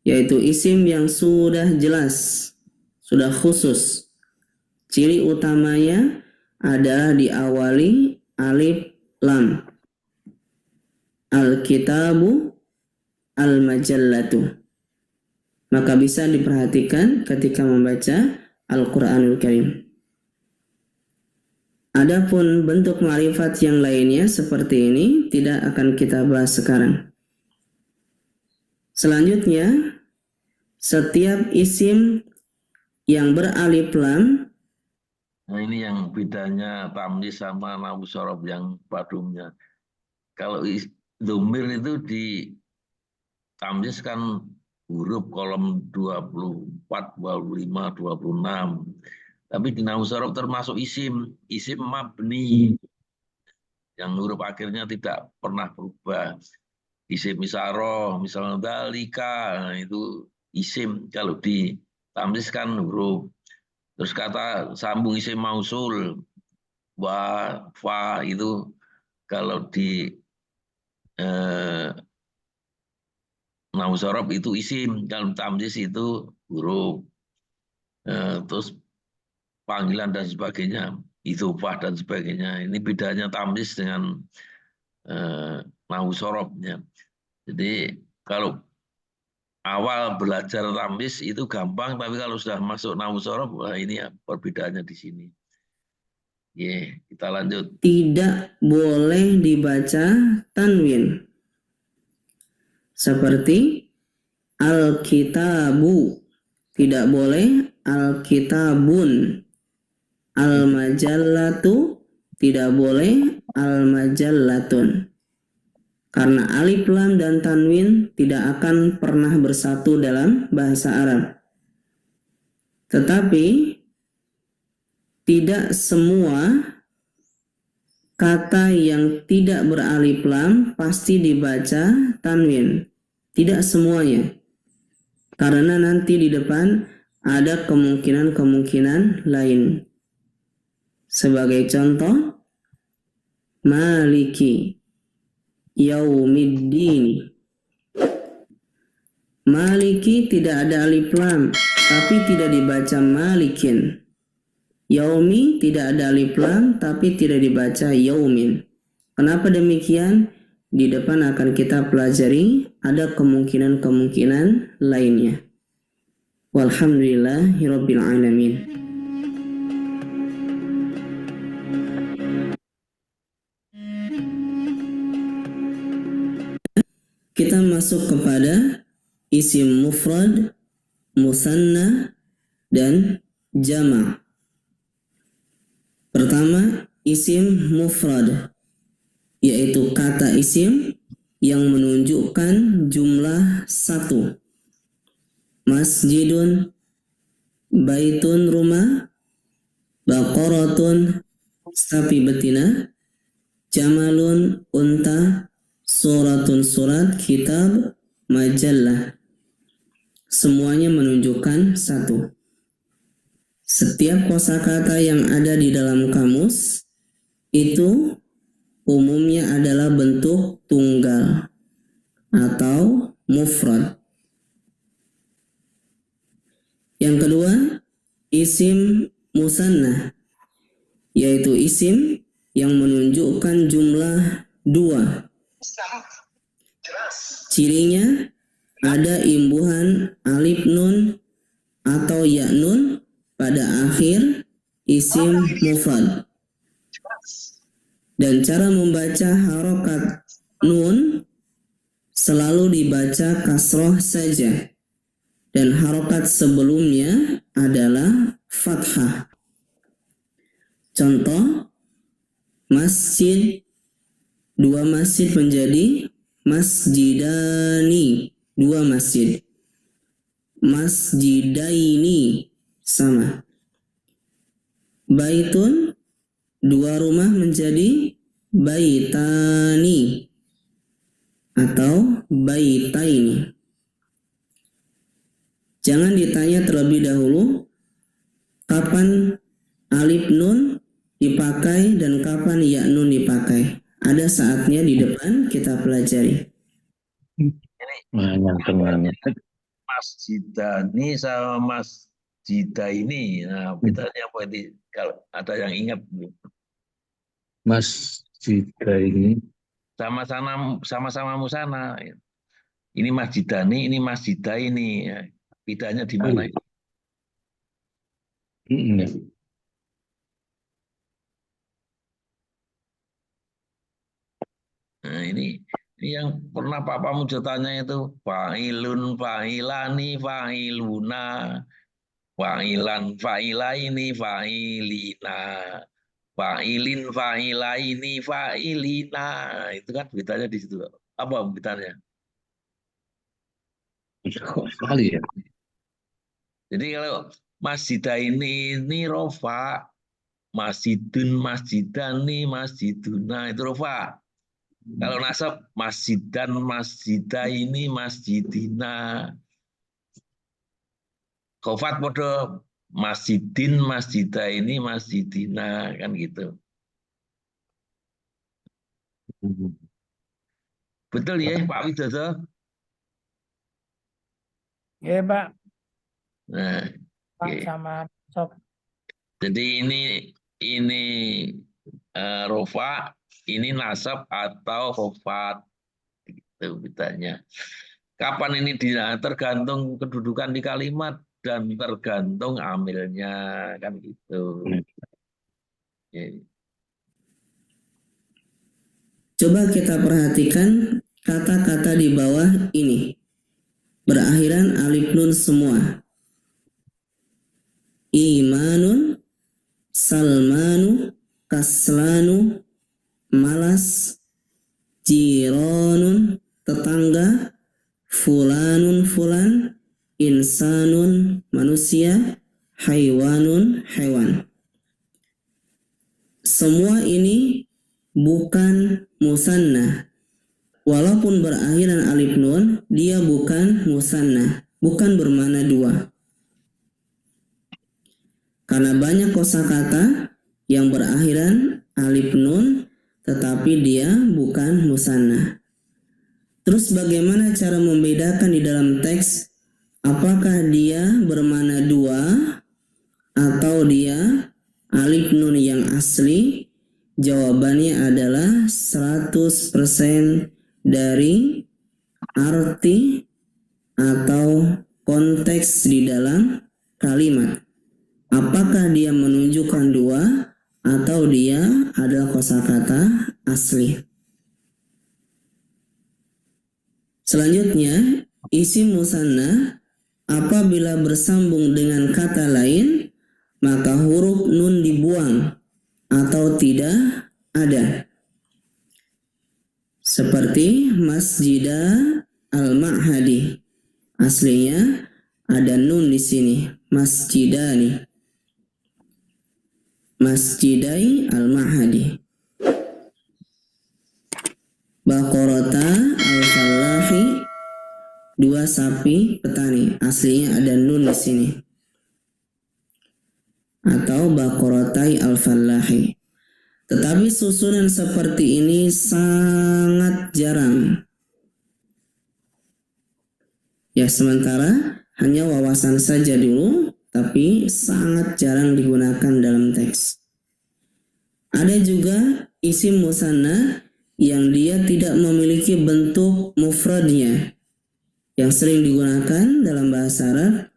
Speaker 5: yaitu isim yang sudah jelas, sudah khusus. Ciri utamanya adalah diawali alif lam. Al-kitabu, al-majallatu. Maka bisa diperhatikan ketika membaca Al-Quranul Karim. Adapun bentuk ma'rifat yang lainnya seperti ini tidak akan kita bahas sekarang. Selanjutnya, setiap isim yang beralif lam.
Speaker 2: Nah, ini yang bedanya tamyiz sama nahu sorof yang padumnya. Kalau dhamir itu di tamyiz kan huruf kolom 24, 25, 26. Tapi di nahu sorof termasuk isim mabni yang huruf akhirnya tidak pernah berubah. Isim isaroh, misalnya dalika, nah itu isim. Kalau di tamyiz kan huruf. Terus kata sambung isim mausul, wa, fa itu kalau di nahu sorof itu isim, kalau tamyiz itu huruf. Terus panggilan dan sebagainya, idzofah dan sebagainya. Ini bedanya tamyiz dengan nahu sorofnya. Jadi kalau awal belajar tamyiz itu gampang, tapi kalau sudah masuk nahu sorof, wah ini ya perbedaannya di sini. Kita lanjut.
Speaker 5: Tidak boleh dibaca tanwin. Seperti al-kitabu. Tidak boleh al-kitabun. Al-majallatu. Tidak boleh al-majallatun. Karena alif lam dan tanwin tidak akan pernah bersatu dalam bahasa Arab. Tetapi tidak semua kata yang tidak beralif lam pasti dibaca tanwin. Tidak semuanya. Karena nanti di depan ada kemungkinan-kemungkinan lain. Sebagai contoh, maliki yaumiddin. Maliki tidak ada alif lam, tapi tidak dibaca malikin. Yaumi tidak ada alif lam, tapi tidak dibaca yaumin. Kenapa demikian? Di depan akan kita pelajari ada kemungkinan-kemungkinan lainnya. Walhamdulillahirabbil alamin. Kita masuk kepada isim mufrad, musanna, dan jama'. Pertama, isim mufrad, yaitu kata isim yang menunjukkan jumlah satu. Masjidun, baitun rumah, baqaratun sapi betina, jamalun unta, suratun surat, kitab, majalah. Semuanya menunjukkan satu. Setiap kosakata yang ada di dalam kamus itu umumnya adalah bentuk tunggal atau mufrad. Yang kedua, isim musanna, yaitu isim yang menunjukkan jumlah dua. Cirinya ada imbuhan alif nun atau ya nun pada akhir isim mufrad. Dan cara membaca harokat nun selalu dibaca kasroh saja. Dan harokat sebelumnya adalah fathah. Contoh, masjid, dua masjid menjadi masjidani, dua masjid. Masjidaini, sama. Baitun, dua rumah menjadi baitani atau baitaini. Jangan ditanya terlebih dahulu kapan alif nun dipakai dan kapan ya nun dipakai. Ada saatnya di depan kita pelajari.
Speaker 2: Masjidani sama masjidaini. Nah, bedanya apa ini? Kalau ada yang ingat,
Speaker 3: Masjidaini.
Speaker 2: sama-sama musana. Ini masjidani, ini masjidaini. Bedanya di mana? Nah, ini yang pernah Papa Mujo tanya itu fa'ilun, fa'ilani, fa'iluna, fa'ilan, fa'ilaini, fa'ilina, fa'ilin, fa'ilaini, fa'ilina. Itu kan bedanya di situ. Apa bedanya?
Speaker 3: Sekali ya.
Speaker 2: Jadi kalau masjidaini rofa, masjidun, masjidani, masjiduna itu rofa. Kalau nasab masjidan, masjidaini, masjidina. Khofat podo masjidin, masjidaini, masjidina, kan gitu. Betul ya Pak Widodo?
Speaker 4: Ya, Pak.
Speaker 2: Nah,
Speaker 4: Pak
Speaker 2: oke.
Speaker 4: sama Sob.
Speaker 2: Jadi ini rofa, ini nasab atau khofat. Itu bedanya. Kapan ini tergantung kedudukan di kalimat dan tergantung amilnya, kan gitu. Oke.
Speaker 5: Coba kita perhatikan kata-kata di bawah ini. Berakhiran alif nun semua. Imanun, salmanu, kaslanu, malas, jironun, tetangga, fulanun, fulan, insanun, manusia, haiwanun, hewan. Semua ini bukan musanna. Walaupun berakhiran alif nun, dia bukan musanna, bukan bermakna dua. Karena banyak kosakata yang berakhiran alif nun, tetapi dia bukan musanna. Terus bagaimana cara membedakan di dalam teks? Apakah dia bermakna dua atau dia alif nun yang asli? Jawabannya adalah 100% dari arti atau konteks di dalam kalimat. Apakah dia menunjukkan dua atau dia adalah kosakata asli. Selanjutnya, isim musanna apabila bersambung dengan kata lain, maka huruf nun dibuang atau tidak ada. Seperti Masjidah Al-Ma'hadi. Aslinya ada nun di sini, Masjidani. Masjidai Al-Ma'hadi. Baqarata Al-Fallahi, 2 sapi petani. Aslinya ada nun di sini. Atau Baqaratai Al-Fallahi. Tetapi susunan seperti ini sangat jarang. Ya, sementara hanya wawasan saja dulu, tapi sangat jarang digunakan dalam teks. Ada juga isim musanna yang dia tidak memiliki bentuk mufradnya, yang sering digunakan dalam bahasa Arab.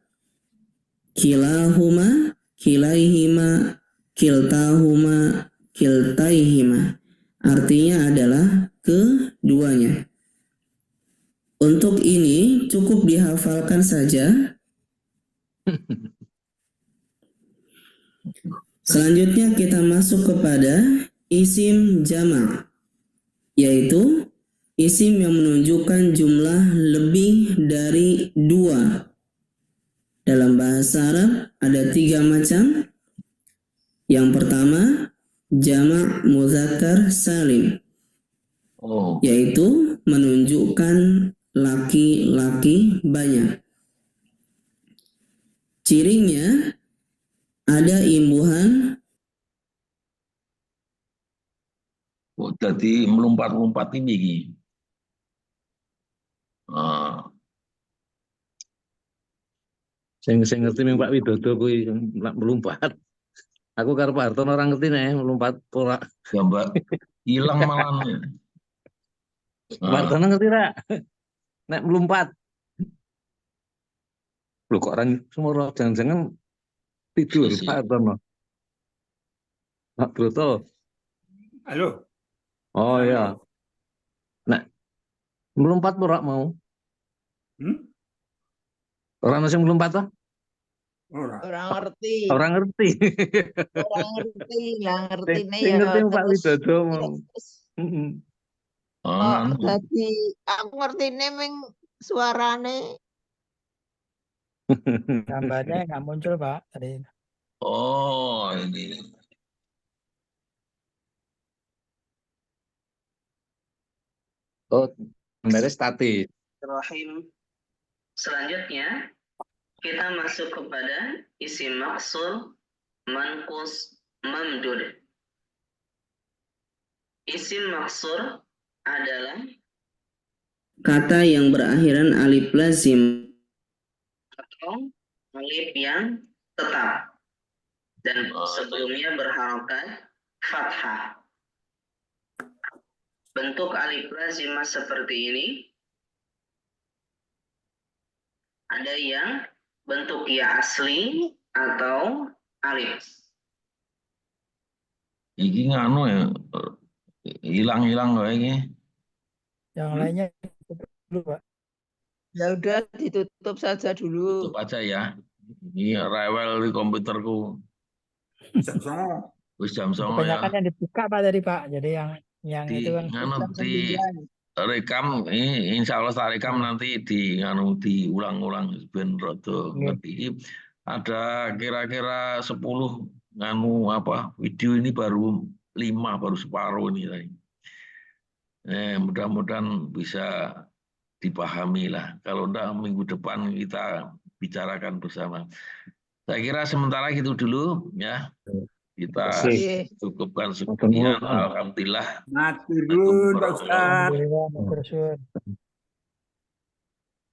Speaker 5: Kilahuma, kilaihima, kiltahuma, kiltaihima. Artinya adalah keduanya. Untuk ini cukup dihafalkan saja. Selanjutnya kita masuk kepada isim jamak, yaitu isim yang menunjukkan jumlah lebih dari 2. Dalam bahasa Arab ada 3 macam. Yang pertama, jamak muzakkar salim,
Speaker 2: Oh,
Speaker 5: yaitu menunjukkan laki-laki banyak. Cirinya ada imbuhan
Speaker 2: jadi melompat-lompat ini. Ki. Ah,
Speaker 3: Sing ngerti ning Pak Widodo kuwi melompat. Aku karo Pak Hartono ora ngerti nih melompat ora.
Speaker 2: gambar hilang malah.
Speaker 3: Pak Hartono ngerti ra? Nek melompat. Loh kok orang semua jangan-jangan tidur
Speaker 2: Iya sih.
Speaker 3: Pak Hartono. Pak Broto.
Speaker 1: Halo.
Speaker 3: Oh iya. Nek melompat ora mau. Orang masih melompat toh?
Speaker 1: Ora.
Speaker 6: Orang ngerti.
Speaker 3: Orang ngerti.
Speaker 6: Orang ngerti, lah ngerti nih
Speaker 3: Sing
Speaker 6: ya.
Speaker 3: ngerti Pak
Speaker 6: Terus
Speaker 3: Widodo mau.
Speaker 6: terus
Speaker 3: Heeh.
Speaker 6: kok dadi aku ngerti nih ming suarane.
Speaker 4: Gambarnya nggak muncul Pak tadi.
Speaker 2: Oh, ini.
Speaker 3: Oh, gambarnya statis.
Speaker 5: Rahim. Selanjutnya kita masuk kepada isim maksur manqus mamdud. Isim maksur adalah kata yang berakhiran alif lazim atau alif yang tetap dan sebelumnya berharokat fathah. Bentuk alif lazimah seperti ini. Ada yang bentuk ya asli atau alif.
Speaker 2: Iki nganu ya, hilang-hilang loh ini.
Speaker 4: Yang lainnya tutup dulu Pak.
Speaker 6: Ya udah ditutup saja dulu.
Speaker 2: Tutup aja ya. Ini rewel di komputerku.
Speaker 1: Jam 09.00.
Speaker 2: Wis jam 09.00 ya.
Speaker 4: Kebanyakan yang dibuka Pak tadi Pak. Jadi yang
Speaker 2: Di
Speaker 4: itu kan
Speaker 2: nganu
Speaker 6: Jam
Speaker 2: di
Speaker 6: 9.
Speaker 2: rekam ini insya Allah tak rekam nanti di nganu diulang-ulang ben rada ngerti. Ada kira-kira 10 nganu apa video ini baru 5 baru separuh ini tadi. Mudah-mudahan bisa dipahami lah. Kalau enggak minggu depan kita bicarakan bersama. Saya kira sementara gitu dulu ya. Kita
Speaker 6: Oke.
Speaker 2: cukupkan sekian. Alhamdulillah.
Speaker 1: Maturun Pak Ustaz.
Speaker 4: Alhamdulillah, matur suwun.